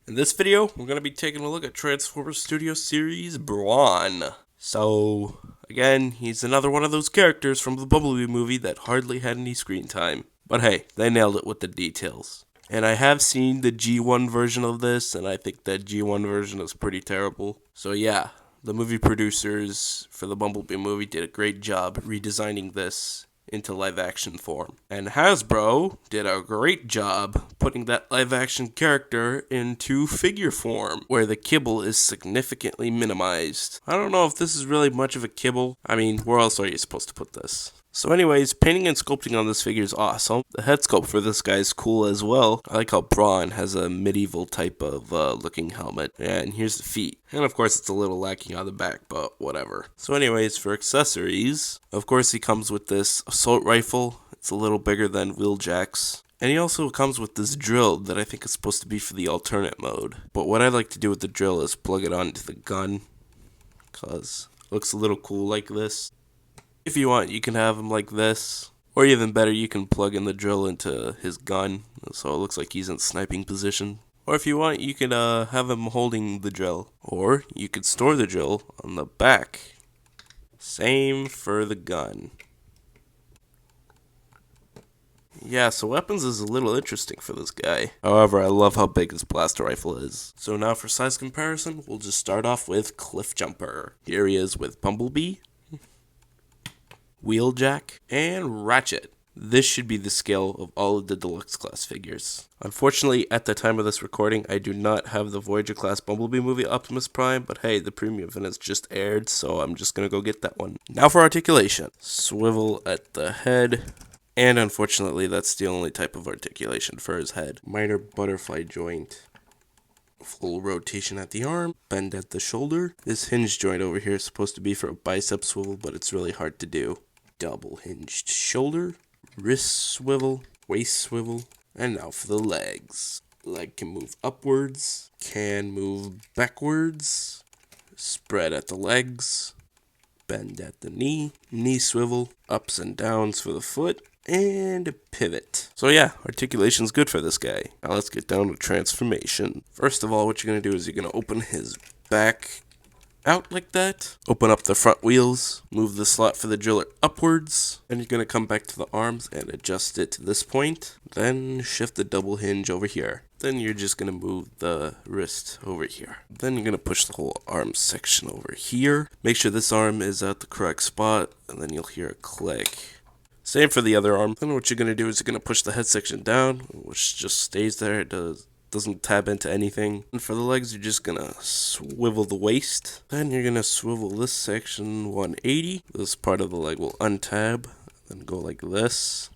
In this video, we're going to be taking a look at Transformers Studio Series Brawn. So, again, he's another one of those characters from the Bumblebee movie that hardly had any screen time. But hey, they nailed it with the details. And I have seen the G1 version of this, and I think that G1 version is pretty terrible. So yeah, the movie producers for the Bumblebee movie did a great job redesigning this into live action form. And Hasbro did a great job putting that live action character into figure form, where the kibble is significantly minimized. I don't know if this is really much of a kibble. I mean, where else are you supposed to put this? So anyways, painting and sculpting on this figure is awesome. The head sculpt for this guy is cool as well. I like how Brawn has a medieval type of looking helmet. And here's the feet. And of course it's a little lacking on the back, but whatever. So anyways, for accessories, of course he comes with this assault rifle. It's a little bigger than Wheeljack's. And he also comes with this drill that I think is supposed to be for the alternate mode. But what I like to do with the drill is plug it onto the gun, because it looks a little cool like this. If you want, you can have him like this, or even better, you can plug in the drill into his gun, so it looks like he's in sniping position. Or if you want, you can have him holding the drill, or you could store the drill on the back. Same for the gun. Yeah, so weapons is a little interesting for this guy. However, I love how big his blaster rifle is. So now for size comparison, we'll just start off with Cliffjumper. Here he is with Bumblebee, Wheeljack, and Ratchet. This should be the scale of all of the deluxe class figures. Unfortunately, at the time of this recording, I do not have the Voyager class Bumblebee movie Optimus Prime, but hey, the premium event has just aired, so I'm just gonna go get that one. Now for articulation. Swivel at the head, and unfortunately, that's the only type of articulation for his head. Minor butterfly joint. Full rotation at the arm, bend at the shoulder. This hinge joint over here is supposed to be for a bicep swivel, but it's really hard to do. Double hinged shoulder, wrist swivel, waist swivel, and now for the legs. Leg can move upwards, can move backwards, spread at the legs, bend at the knee, knee swivel, ups and downs for the foot, and a pivot. So yeah, articulation's good for this guy. Now let's get down to transformation. First of all, what you're going to do is you're going to open his back out like that. Open up the front wheels, move the slot for the driller upwards, and you're going to come back to the arms and adjust it to this point. Then shift the double hinge over here. Then you're just going to move the wrist over here. Then you're going to push the whole arm section over here. Make sure this arm is at the correct spot, and then you'll hear a click. Same for the other arm. Then what you're going to do is you're going to push the head section down, which just stays there. It doesn't tab into anything. And for the legs, you're just going to swivel the waist. Then you're going to swivel this section 180. This part of the leg will untab, then go like this.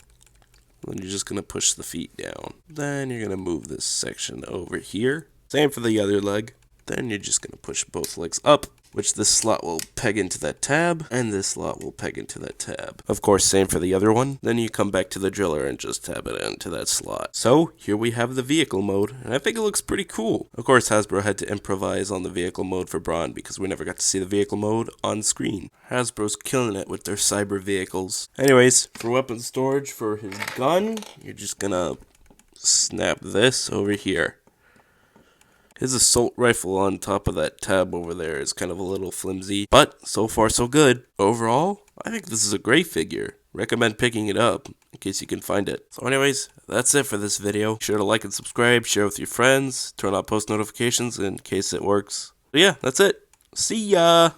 Then you're just going to push the feet down. Then you're going to move this section over here. Same for the other leg. Then you're just going to push both legs up, which this slot will peg into that tab, and this slot will peg into that tab. Of course, same for the other one. Then you come back to the driller and just tab it into that slot. So, here we have the vehicle mode, and I think it looks pretty cool. Of course, Hasbro had to improvise on the vehicle mode for Brawn, because we never got to see the vehicle mode on screen. Hasbro's killing it with their cyber vehicles. Anyways, for weapon storage for his gun, you're just gonna snap this over here. His assault rifle on top of that tab over there is kind of a little flimsy, but so far so good. Overall, I think this is a great figure. Recommend picking it up in case you can find it. So anyways, that's it for this video. Be sure to like and subscribe, share with your friends, turn on post notifications in case it works. But yeah, that's it. See ya!